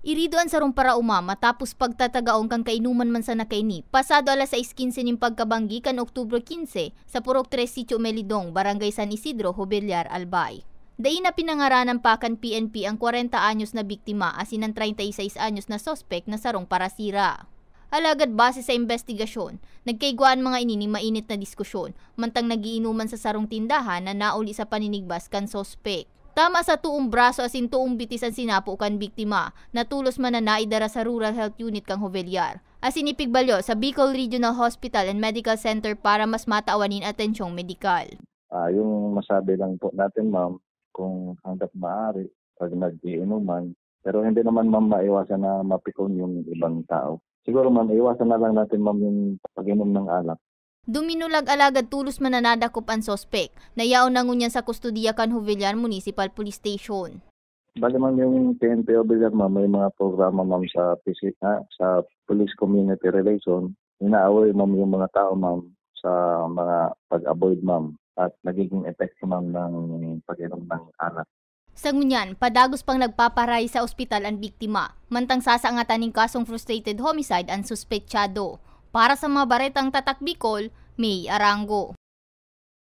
Iridoan sa rumpara umama tapos pagtatagaong kang kainuman man sa nakaini. Pasado alas 6:15 ning pagkabanggi kan Oktubre 15 sa Purok 3 Sitio Melidong, Barangay San Isidro, Jovellar, Albay. Daí na pinangaranan pa kan PNP ang 40 anyos na biktima asin ang 36 anyos na sospek na sarong parasira. Alagad base sa investigasyon, nagkaigwaan mga ini ni mainit na diskusyon, mantang nagiinuman sa sarong tindahan na nauli sa paninigbas kan sospek. Tama sa tuong braso asin tuong bitis ang sinapo kan biktima, natulos man na naidara sa Rural Health Unit kang Jovellar. Asin ipigbalyo sa Bicol Regional Hospital and Medical Center para mas mataawanin atensyong medikal. Yung masabi lang po natin ma'am, kung hanggat maaari, pag nag-iinuman, pero hindi naman ma'am maiwasan na mapikon yung ibang tao. Siguro ma'am, iwasan na lang natin ma'am yung pag-inom ng alak. Duminulag alagad tulos man na nadakop ang sospek, nayaon na ngunyan sa kustudiya kan Jovellar Municipal Police Station. Bali ma'am yung PNP Jovellar ma'am, may mga programa ma'am sa Police Community Relation. Inaaway ma'am yung mga tao ma'am sa mga pag-avoid ma'am at nagiging epekto ma'am ng pag-inom ng alak. Sa ngunyan, padagos pang nagpaparay sa ospital ang biktima, mantang sasangatan ng kasong frustrated homicide ang suspetsyado. Para sa mga baretang Tatak Bicol, May Arango.